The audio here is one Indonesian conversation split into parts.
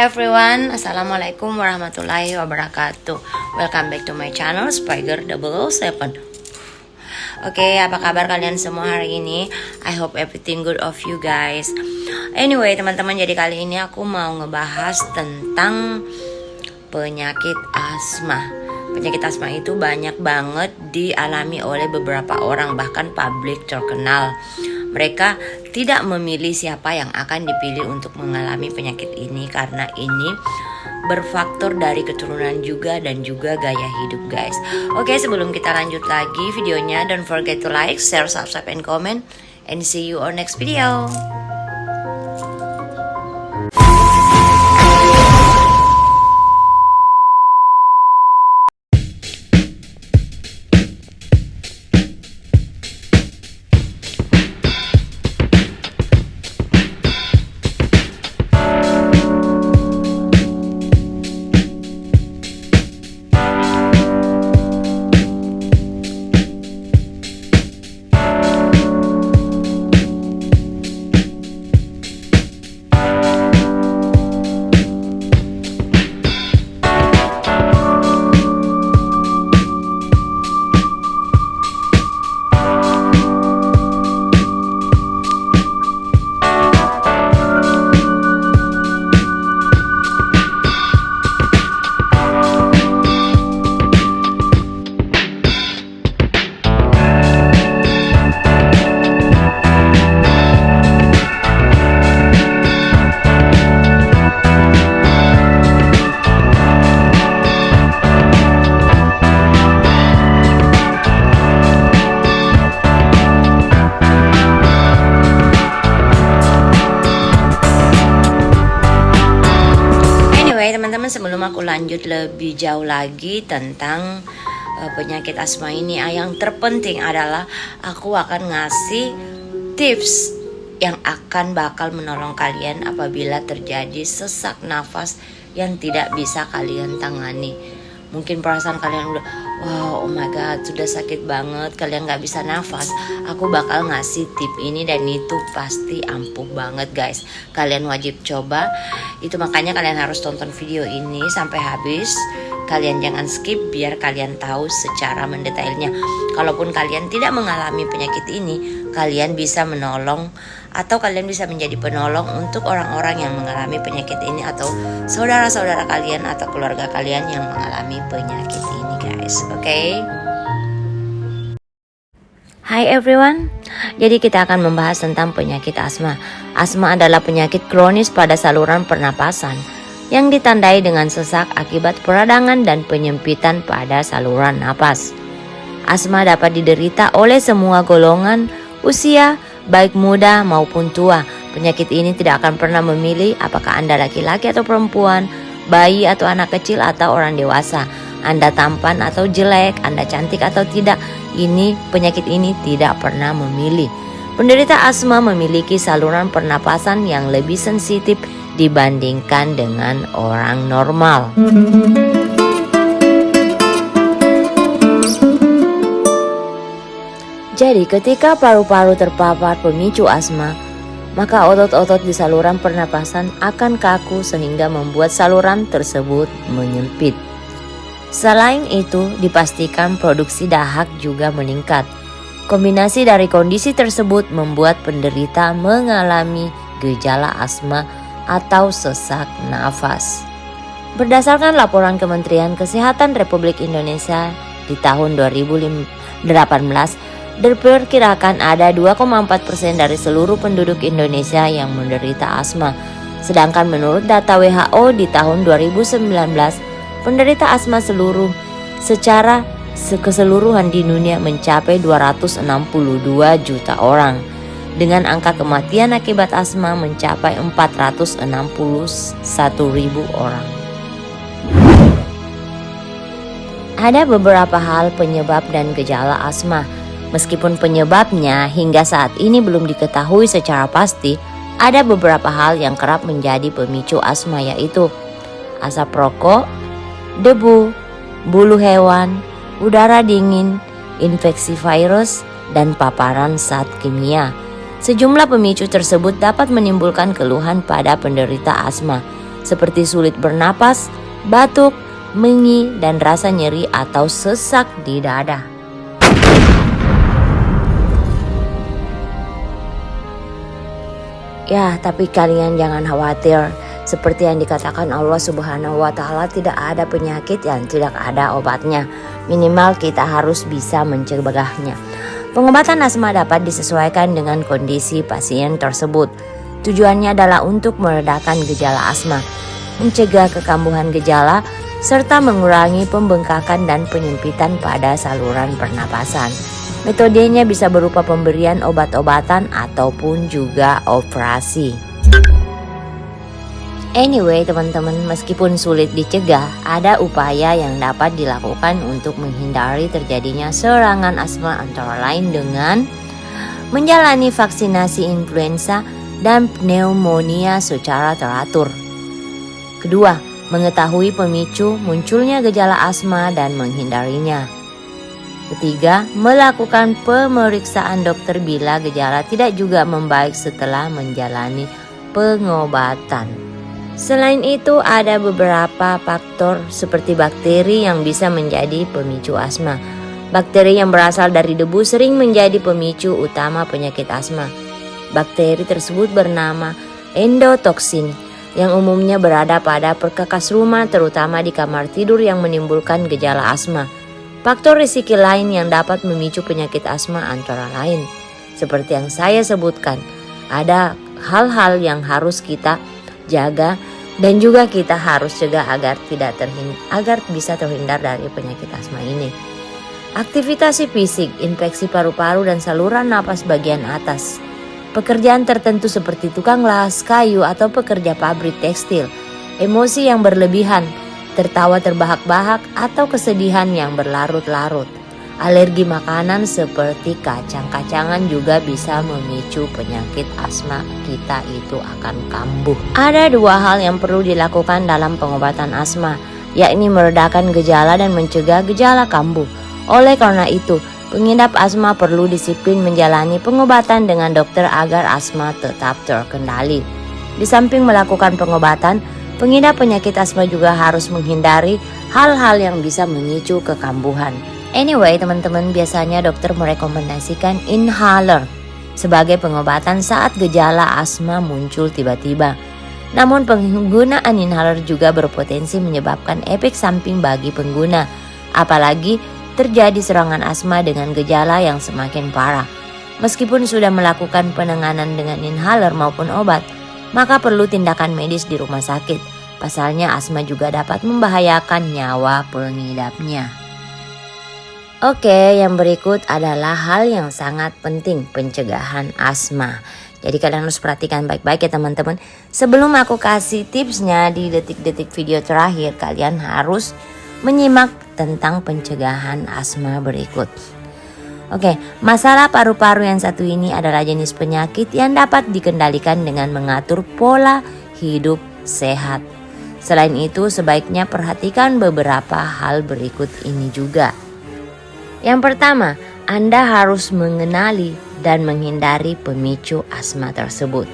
Hi everyone, Assalamualaikum warahmatullahi wabarakatuh. Welcome back to my channel Spiger 007. Oke, apa kabar kalian semua hari ini? I hope everything good of you guys. Anyway teman-teman, jadi kali ini aku mau ngebahas tentang penyakit asma. Penyakit asma itu banyak banget dialami oleh beberapa orang, bahkan publik terkenal. Mereka tidak memilih siapa yang akan dipilih untuk mengalami penyakit ini karena ini berfaktor dari keturunan juga dan juga gaya hidup guys. Oke, sebelum kita lanjut lagi videonya, don't forget to like, share, subscribe, and comment. And see you on next video. Teman-teman, sebelum aku lanjut lebih jauh lagi tentang penyakit asma ini, yang terpenting adalah aku akan ngasih tips yang bakal menolong kalian apabila terjadi sesak nafas yang tidak bisa kalian tangani. Mungkin perasaan kalian udah wow, oh my god, sudah sakit banget, kalian gak bisa nafas. Aku bakal ngasih tip ini dan itu pasti ampuh banget guys. Kalian wajib coba. Itu makanya kalian harus tonton video ini sampai habis. Kalian jangan skip biar kalian tahu secara mendetailnya. Kalaupun kalian tidak mengalami penyakit ini, kalian bisa menolong atau kalian bisa menjadi penolong untuk orang-orang yang mengalami penyakit ini atau saudara-saudara kalian atau keluarga kalian yang mengalami penyakit ini guys. Oke? Hai everyone. Jadi kita akan membahas tentang penyakit asma. Asma adalah penyakit kronis pada saluran pernapasan yang ditandai dengan sesak akibat peradangan dan penyempitan pada saluran napas. Asma dapat diderita oleh semua golongan usia, baik muda maupun tua. Penyakit ini tidak akan pernah memilih apakah Anda laki-laki atau perempuan, bayi atau anak kecil atau orang dewasa, Anda tampan atau jelek, Anda cantik atau tidak. Penyakit ini tidak pernah memilih. Penderita asma memiliki saluran pernapasan yang lebih sensitif dibandingkan dengan orang normal. Jadi ketika paru-paru terpapar pemicu asma, maka otot-otot di saluran pernapasan akan kaku sehingga membuat saluran tersebut menyempit. Selain itu, dipastikan produksi dahak juga meningkat. Kombinasi dari kondisi tersebut membuat penderita mengalami gejala asma atau sesak nafas. Berdasarkan laporan Kementerian Kesehatan Republik Indonesia di tahun 2018, diperkirakan ada 2,4% dari seluruh penduduk Indonesia yang menderita asma. Sedangkan menurut data WHO di tahun 2019, penderita asma secara keseluruhan di dunia mencapai 262 juta orang, dengan angka kematian akibat asma mencapai 461.000 orang. Ada beberapa hal penyebab dan gejala asma. Meskipun penyebabnya hingga saat ini belum diketahui secara pasti, ada beberapa hal yang kerap menjadi pemicu asma, yaitu asap rokok, debu, bulu hewan, udara dingin, infeksi virus, dan paparan zat kimia. Sejumlah pemicu tersebut dapat menimbulkan keluhan pada penderita asma. seperti sulit bernapas, batuk, mengi, dan rasa nyeri atau sesak di dada. Ya, tapi kalian jangan khawatir. Seperti yang dikatakan Allah Subhanahu wa Ta'ala, tidak ada penyakit yang tidak ada obatnya. Minimal kita harus bisa mencegahnya. Pengobatan asma dapat disesuaikan dengan kondisi pasien tersebut. Tujuannya adalah untuk meredakan gejala asma, mencegah kekambuhan gejala, serta mengurangi pembengkakan dan penyempitan pada saluran pernapasan. Metodenya bisa berupa pemberian obat-obatan ataupun juga operasi. Anyway teman-teman, meskipun sulit dicegah, ada upaya yang dapat dilakukan untuk menghindari terjadinya serangan asma, antara lain dengan menjalani vaksinasi influenza dan pneumonia secara teratur. Kedua, mengetahui pemicu munculnya gejala asma dan menghindarinya. Ketiga, melakukan pemeriksaan dokter bila gejala tidak juga membaik setelah menjalani pengobatan. Selain itu, ada beberapa faktor seperti bakteri yang bisa menjadi pemicu asma. Bakteri yang berasal dari debu sering menjadi pemicu utama penyakit asma. Bakteri tersebut bernama endotoksin yang umumnya berada pada perkakas rumah, terutama di kamar tidur, yang menimbulkan gejala asma. Faktor risiko lain yang dapat memicu penyakit asma antara lain, seperti yang saya sebutkan, ada hal-hal yang harus kita jaga dan juga kita harus cegah agar bisa terhindar dari penyakit asma ini. Aktivitas fisik, infeksi paru-paru dan saluran napas bagian atas. Pekerjaan tertentu seperti tukang las, kayu, atau pekerja pabrik tekstil. Emosi yang berlebihan, tertawa terbahak-bahak, atau kesedihan yang berlarut-larut. Alergi makanan seperti kacang-kacangan juga bisa memicu penyakit asma kita itu akan kambuh. Ada dua hal yang perlu dilakukan dalam pengobatan asma, yakni meredakan gejala dan mencegah gejala kambuh. Oleh karena itu, pengidap asma perlu disiplin menjalani pengobatan dengan dokter agar asma tetap terkendali. Di samping melakukan pengobatan, pengidap penyakit asma juga harus menghindari hal-hal yang bisa memicu kekambuhan. Anyway teman-teman, biasanya dokter merekomendasikan inhaler sebagai pengobatan saat gejala asma muncul tiba-tiba. Namun penggunaan inhaler juga berpotensi menyebabkan efek samping bagi pengguna, apalagi terjadi serangan asma dengan gejala yang semakin parah. Meskipun sudah melakukan penanganan dengan inhaler maupun obat, maka perlu tindakan medis di rumah sakit. Pasalnya asma juga dapat membahayakan nyawa pengidapnya. Oke, yang berikut adalah hal yang sangat penting, pencegahan asma. Jadi kalian harus perhatikan baik-baik ya teman-teman. Sebelum aku kasih tipsnya di detik-detik video terakhir, kalian harus menyimak tentang pencegahan asma berikut. Oke, masalah paru-paru yang satu ini adalah jenis penyakit yang dapat dikendalikan dengan mengatur pola hidup sehat. Selain itu, sebaiknya perhatikan beberapa hal berikut ini juga. Yang pertama, Anda harus mengenali dan menghindari pemicu asma tersebut.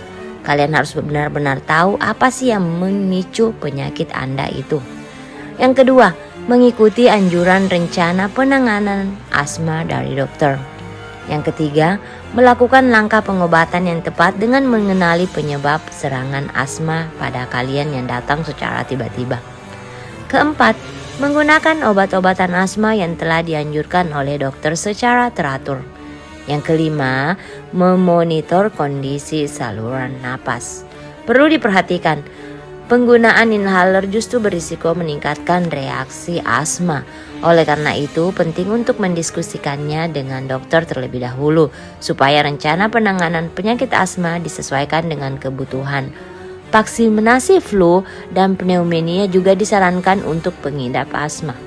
Kalian harus benar-benar tahu apa sih yang memicu penyakit Anda itu. Yang kedua, mengikuti anjuran rencana penanganan asma dari dokter. Yang ketiga, melakukan langkah pengobatan yang tepat dengan mengenali penyebab serangan asma pada kalian yang datang secara tiba-tiba. Keempat, menggunakan obat-obatan asma yang telah dianjurkan oleh dokter secara teratur. Yang kelima, memonitor kondisi saluran napas. Perlu diperhatikan, penggunaan inhaler justru berisiko meningkatkan reaksi asma. Oleh karena itu, penting untuk mendiskusikannya dengan dokter terlebih dahulu, supaya rencana penanganan penyakit asma disesuaikan dengan kebutuhan. Vaksinasi flu dan pneumonia juga disarankan untuk pengidap asma.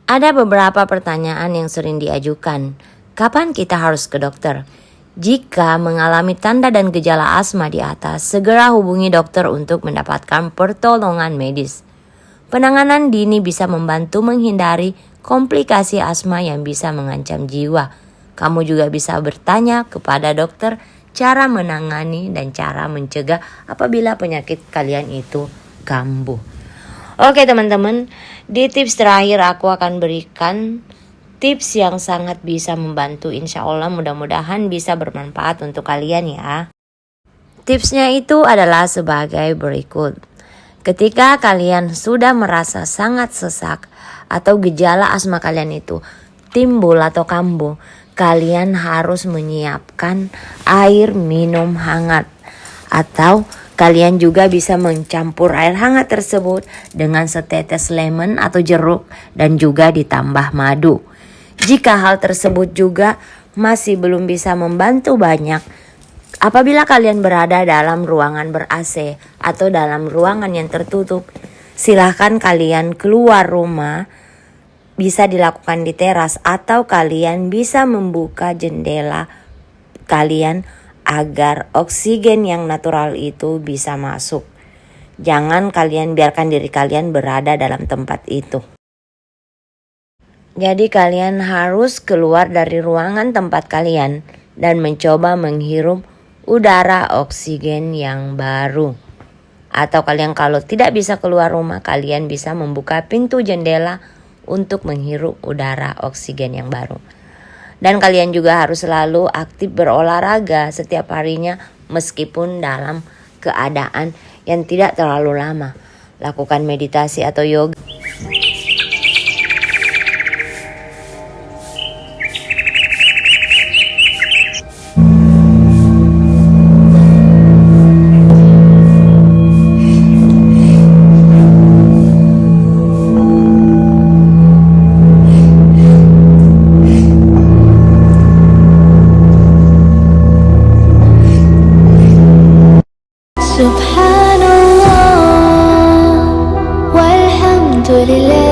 Ada beberapa pertanyaan yang sering diajukan. Kapan kita harus ke dokter? Jika mengalami tanda dan gejala asma di atas, segera hubungi dokter untuk mendapatkan pertolongan medis. Penanganan dini bisa membantu menghindari komplikasi asma yang bisa mengancam jiwa. Kamu juga bisa bertanya kepada dokter cara menangani dan cara mencegah apabila penyakit kalian itu kambuh. Oke teman-teman, di tips terakhir aku akan berikan tips yang sangat bisa membantu, insya Allah mudah-mudahan bisa bermanfaat untuk kalian ya. Tipsnya itu adalah sebagai berikut. Ketika kalian sudah merasa sangat sesak atau gejala asma kalian itu timbul atau kambuh, kalian harus menyiapkan air minum hangat. Atau kalian juga bisa mencampur air hangat tersebut dengan setetes lemon atau jeruk dan juga ditambah madu. Jika hal tersebut juga masih belum bisa membantu banyak, apabila kalian berada dalam ruangan ber-AC atau dalam ruangan yang tertutup, silahkan kalian keluar rumah, bisa dilakukan di teras atau kalian bisa membuka jendela kalian agar oksigen yang natural itu bisa masuk. Jangan kalian biarkan diri kalian berada dalam tempat itu. Jadi kalian harus keluar dari ruangan tempat kalian dan mencoba menghirup udara oksigen yang baru. Atau kalian kalau tidak bisa keluar rumah, kalian bisa membuka pintu jendela untuk menghirup udara oksigen yang baru. Dan kalian juga harus selalu aktif berolahraga setiap harinya meskipun dalam keadaan yang tidak terlalu lama. Lakukan meditasi atau yoga. Subhanallah walhamdulillah.